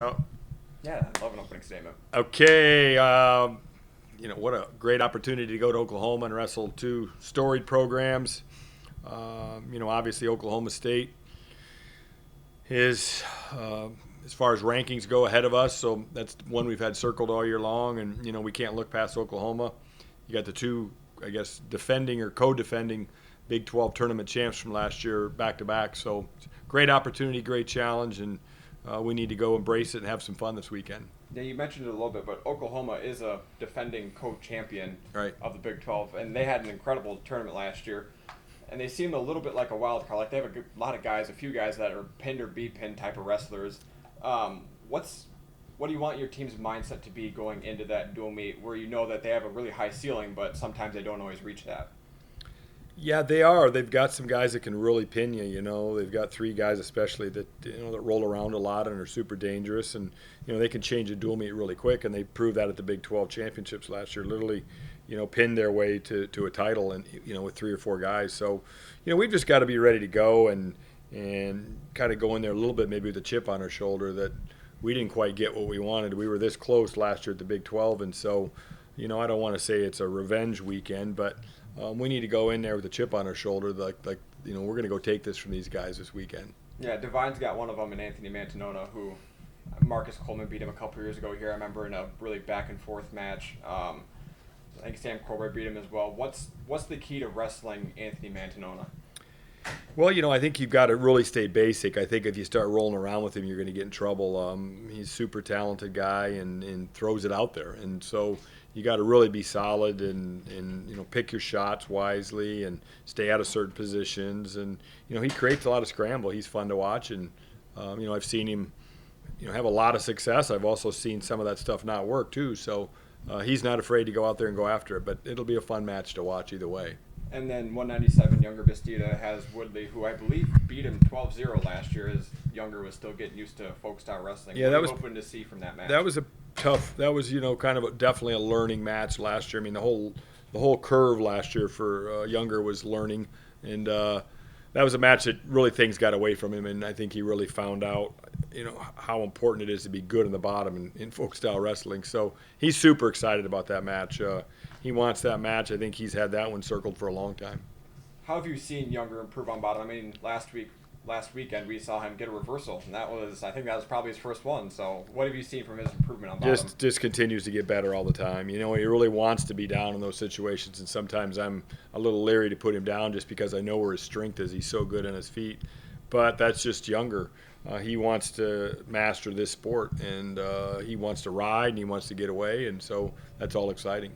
Oh, Yeah, I love an opening statement. okay. What a great opportunity to go to Oklahoma and wrestle two storied programs. Obviously Oklahoma State is, as far as rankings go, ahead of us. So that's one we've had circled all year long, and we can't look past Oklahoma. You got the two, I guess, defending or co-defending Big 12 tournament champs from last year back to back. So great opportunity, great challenge, and we need to go embrace it and have some fun this weekend. Yeah, you mentioned it a little bit, but Oklahoma is a defending co-champion Right. of the Big 12, and they had an incredible tournament last year. And they seem a little bit like a wild card. Like they have lot of guys, a few guys that are pinned or be pinned type of wrestlers. What do you want your team's mindset to be going into that dual meet, where you know that they have a really high ceiling, but sometimes they don't always reach that? Yeah, they are. They've got some guys that can really pin you. They've got three guys especially that that roll around a lot and are super dangerous, and they can change a dual meet really quick. And they proved that at the Big 12 championships last year. Literally, pinned their way to a title, and with three or four guys. So, we've just got to be ready to go and kind of go in there a little bit maybe with a chip on our shoulder that we didn't quite get what we wanted. We were this close last year at the Big 12, and so I don't want to say it's a revenge weekend, but we need to go in there with a chip on our shoulder, like we're going to go take this from these guys this weekend. Yeah, Divine's got one of them in Anthony Mantanona, who Marcus Coleman beat him a couple years ago here. I remember in a really back and forth match. I think Sam Corbett beat him as well. What's the key to wrestling Anthony Mantanona? Well, I think you've got to really stay basic. I think if you start rolling around with him, you're going to get in trouble. He's a super talented guy and throws it out there, and so you got to really be solid and pick your shots wisely and stay out of certain positions. And he creates a lot of scramble. He's fun to watch, and I've seen him have a lot of success. I've also seen some of that stuff not work too. So he's not afraid to go out there and go after it. But it'll be a fun match to watch either way. And then 197 Younger Bastida has Woodley, who I believe beat him 12-0 last year, as Younger was still getting used to folk style wrestling. Yeah, what that are you was hoping to see from that match? that was a tough. That was kind of definitely a learning match last year. I mean the whole curve last year for Younger was learning, and that was a match that really things got away from him, and I think he really found out how important it is to be good in the bottom in folk style wrestling. So he's super excited about that match. He wants that match. I think he's had that one circled for a long time. How have you seen Younger improve on bottom? I mean, last weekend we saw him get a reversal, and I think that was probably his first one. So, what have you seen from his improvement on bottom? Just continues to get better all the time. He really wants to be down in those situations, and sometimes I'm a little leery to put him down just because I know where his strength is. He's so good on his feet, but that's just Younger. He wants to master this sport, and he wants to ride, and he wants to get away, and so that's all exciting.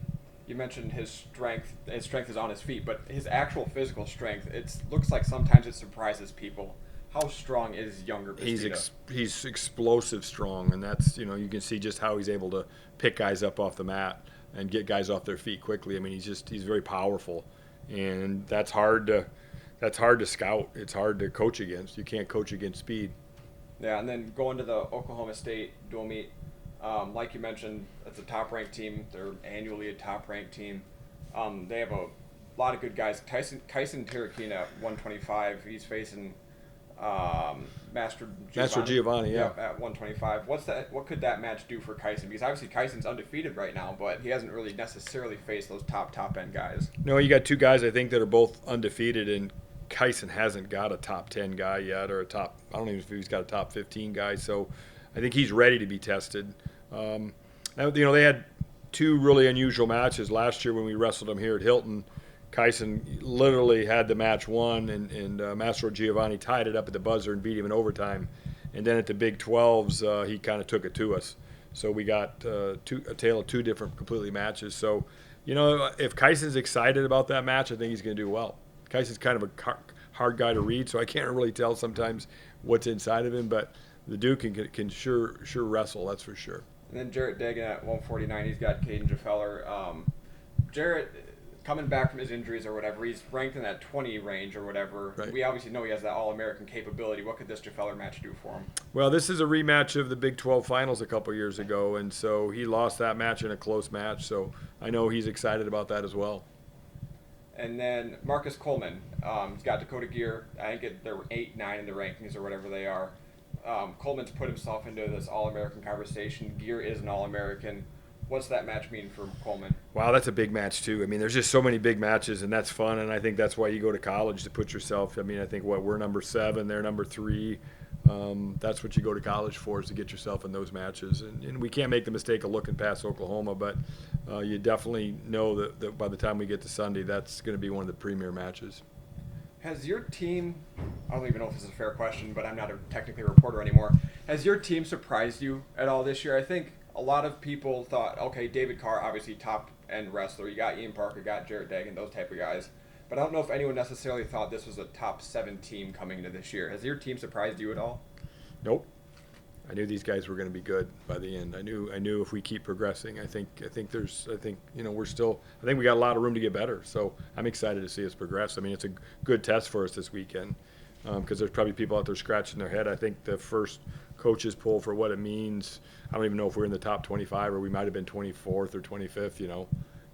You mentioned his strength. His strength is on his feet, but his actual physical strength, it looks like sometimes it surprises people. How strong is Younger Bastida? He's explosive strong, and that's you can see just how he's able to pick guys up off the mat and get guys off their feet quickly. I mean, he's very powerful, and that's hard to scout. It's hard to coach against. You can't coach against speed. Yeah, and then going to the Oklahoma State dual meet, like you mentioned, it's a top-ranked team. They're annually a top-ranked team. They have a lot of good guys. Tyson Taraquina at 125. He's facing Master Giovanni. Master Giovanni, yeah. Yep, at 125. What could that match do for Kyson? Because obviously Kyson's undefeated right now, but he hasn't really necessarily faced those top end guys. No, you got two guys I think that are both undefeated, and Kyson hasn't got a top 10 guy yet, or I don't even know if he's got a top 15 guy. So I think he's ready to be tested. They had two really unusual matches last year when we wrestled him here at Hilton. Kyson literally had the match won, and Mastro Giovanni tied it up at the buzzer and beat him in overtime. And then at the Big 12s, he kind of took it to us. So we got a tale of two different completely matches. So, if Kyson's excited about that match, I think he's going to do well. Kyson's kind of a hard guy to read, so I can't really tell sometimes what's inside of him. But the Duke can sure wrestle, that's for sure. And then Jarrett Dagan at 149. He's got Caden Jaffeller. Jarrett, coming back from his injuries or whatever, he's ranked in that 20 range or whatever. Right. We obviously know he has that All-American capability. What could this Jaffeller match do for him? Well, this is a rematch of the Big 12 finals a couple years ago, and so he lost that match in a close match. So I know he's excited about that as well. And then Marcus Coleman. He's got Dakota Gear. I think they're 8, 9 in the rankings or whatever they are. Coleman's put himself into this All-American conversation. Gear is an All-American. What's that match mean for Coleman? Wow, that's a big match too. I mean, there's just so many big matches, and that's fun. And I think that's why you go to college to put yourself. I mean, I think we're number 7, they're number 3. That's what you go to college for, is to get yourself in those matches. And we can't make the mistake of looking past Oklahoma, but you definitely know that by the time we get to Sunday, that's going to be one of the premier matches. Has your team, I don't even know if this is a fair question, but I'm not technically a reporter anymore. Has your team surprised you at all this year? I think a lot of people thought, okay, David Carr, obviously top end wrestler. You got Ian Parker, got Jarrett Dagan, those type of guys. But I don't know if anyone necessarily thought this was a top 7 team coming into this year. Has your team surprised you at all? Nope. I knew these guys were going to be good by the end. I knew if we keep progressing, I think we're still. I think we got a lot of room to get better. So I'm excited to see us progress. I mean, it's a good test for us this weekend, because there's probably people out there scratching their head. I think the first coaches poll for what it means. I don't even know if we're in the top 25, or we might have been 24th or 25th.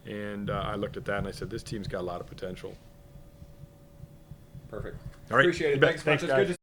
And I looked at that and I said, this team's got a lot of potential. Perfect. All right. Appreciate it. Thanks much. It's good to